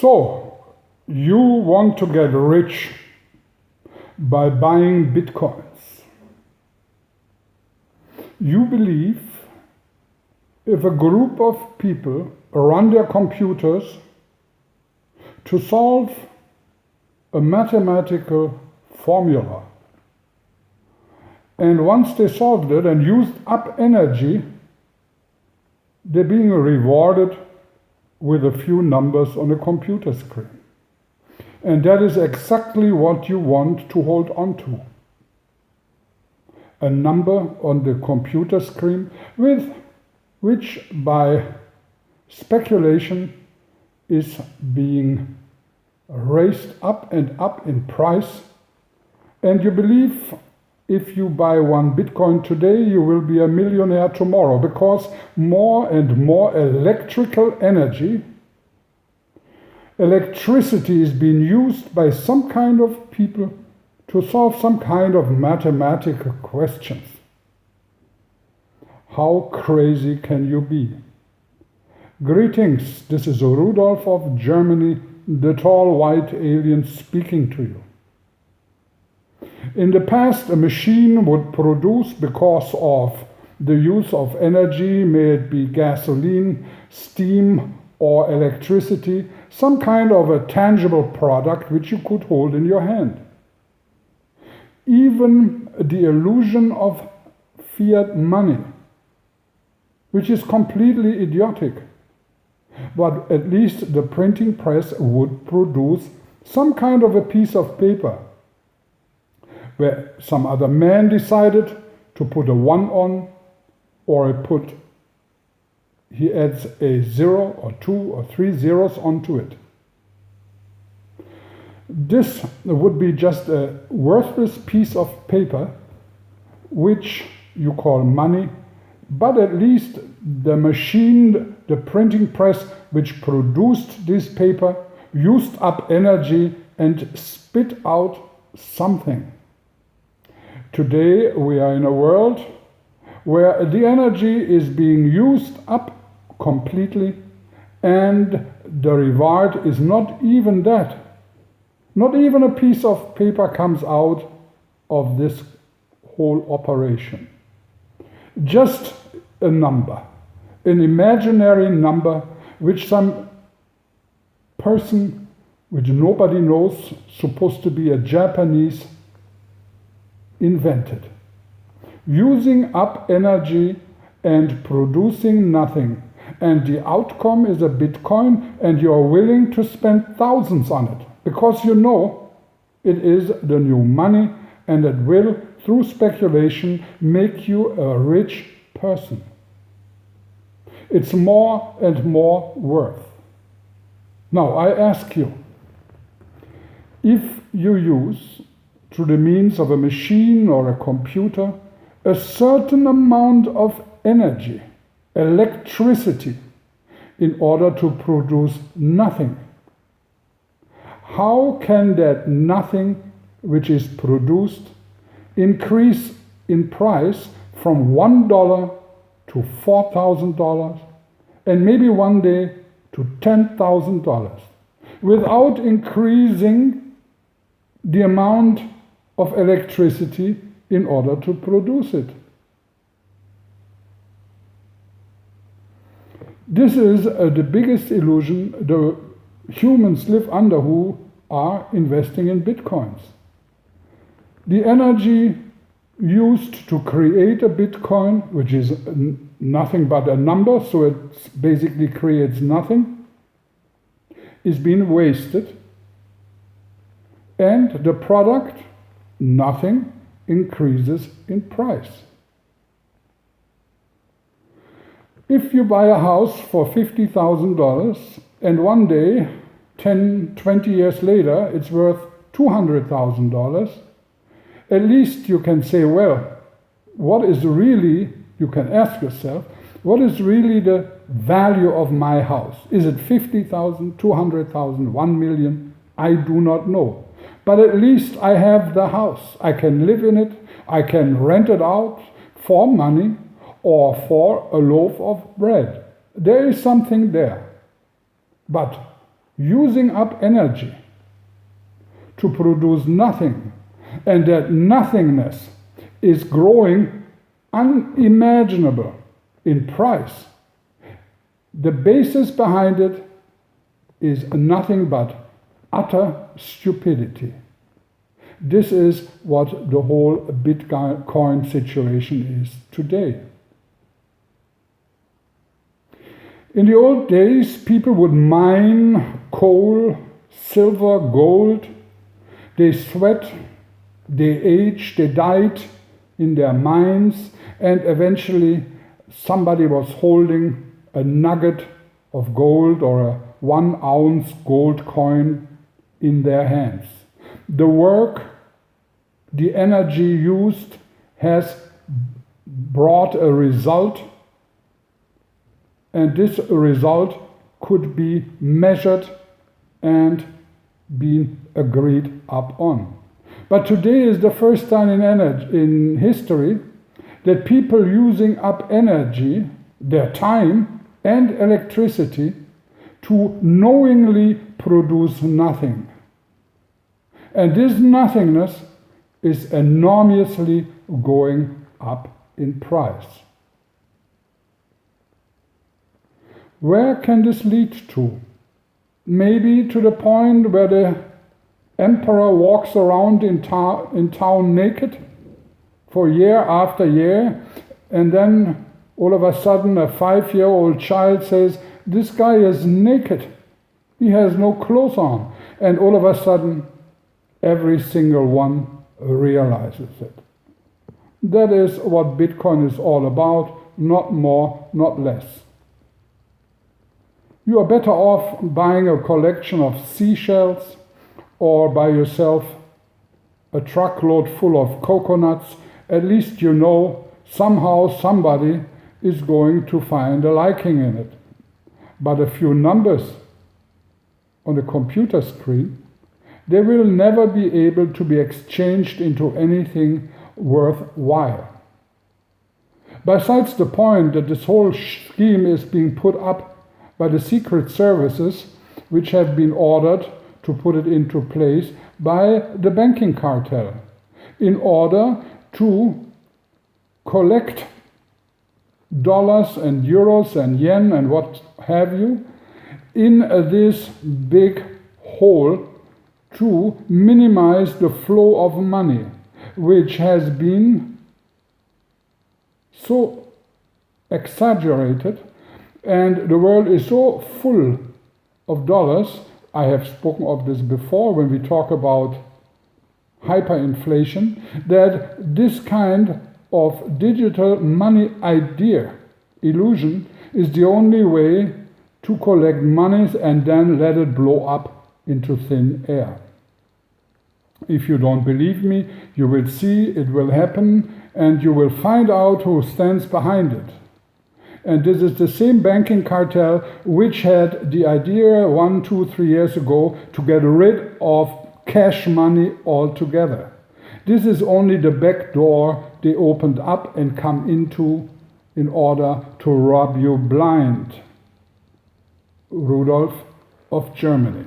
So, you want to get rich by buying bitcoins. You believe if a group of people run their computers to solve a mathematical formula, and once they solved it and used up energy, they're being rewarded with a few numbers on a computer screen. And that is exactly what you want to hold on to. A number on the computer screen with which by speculation is being raised up and up in price, and you believe if you buy one Bitcoin today, you will be a millionaire tomorrow, because more and more electricity is being used by some kind of people to solve some kind of mathematical questions. How crazy can you be? Greetings, this is Rudolf of Germany, the tall white alien speaking to you. In the past, a machine would produce, because of the use of energy, may it be gasoline, steam, or electricity, some kind of a tangible product which you could hold in your hand. Even the illusion of fiat money, which is completely idiotic. But at least the printing press would produce some kind of a piece of paper where some other man decided to put a 1 on, or he adds a 0 or 2 or 3 zeros onto it. This would be just a worthless piece of paper which you call money, but at least the machine, the printing press which produced this paper, used up energy and spit out something. Today we are in a world where the energy is being used up completely, and the reward is not even that. Not even a piece of paper comes out of this whole operation. Just a number, an imaginary number which some person which nobody knows, supposed to be a Japanese, invented. Using up energy and producing nothing. And the outcome is a Bitcoin, and you're willing to spend thousands on it, because you know it is the new money, and it will, through speculation, make you a rich person. It's more and more worth. Now I ask you, if you use, through the means of a machine or a computer, a certain amount of energy, electricity, in order to produce nothing, how can that nothing which is produced increase in price from $1 to $4,000 and maybe one day to $10,000 without increasing the amount of electricity in order to produce it? This is the biggest illusion the humans live under who are investing in bitcoins. The energy used to create a bitcoin, which is nothing but a number, so it basically creates nothing, is being wasted, and the product, nothing, increases in price. If you buy a house for $50,000 and one day, 10, 20 years later, it's worth $200,000, at least you can say, well, what is really, you can ask yourself, what is really the value of my house? Is it 50,000, 200,000, 1 million? I do not know. But at least I have the house. I can live in it. I can rent it out for money or for a loaf of bread. There is something there. But using up energy to produce nothing, and that nothingness is growing unimaginable in price. The basis behind it is nothing but utter stupidity. This is what the whole Bitcoin situation is today. In the old days, people would mine coal, silver, gold. They sweat, they age, they died in their mines, and eventually somebody was holding a nugget of gold or a 1 ounce gold coin in their hands. The work, the energy used has brought a result, and this result could be measured and be agreed upon. But today is the first time in history that people using up energy, their time and electricity, to knowingly produce nothing. And this nothingness is enormously going up in price. Where can this lead to? Maybe to the point where the emperor walks around in town naked for year after year, and then all of a sudden a 5-year-old child says, "This guy is naked, he has no clothes on," and all of a sudden every single one realizes it. That is what Bitcoin is all about, not more, not less. You are better off buying a collection of seashells or buy yourself a truckload full of coconuts. At least you know somehow somebody is going to find a liking in it. But a few numbers on a computer screen, they will never be able to be exchanged into anything worthwhile. Besides the point that this whole scheme is being put up by the secret services, which have been ordered to put it into place by the banking cartel, in order to collect dollars and euros and yen and what have you in this big hole to minimize the flow of money, which has been so exaggerated, and the world is so full of dollars. I have spoken of this before when we talk about hyperinflation, that this kind of digital money idea, illusion, is the only way to collect monies and then let it blow up into thin air. If you don't believe me, you will see it will happen, and you will find out who stands behind it. And this is the same banking cartel which had the idea 1, 2, 3 years ago to get rid of cash money altogether. This is only the back door they opened up and come into in order to rob you blind. Rudolf of Germany.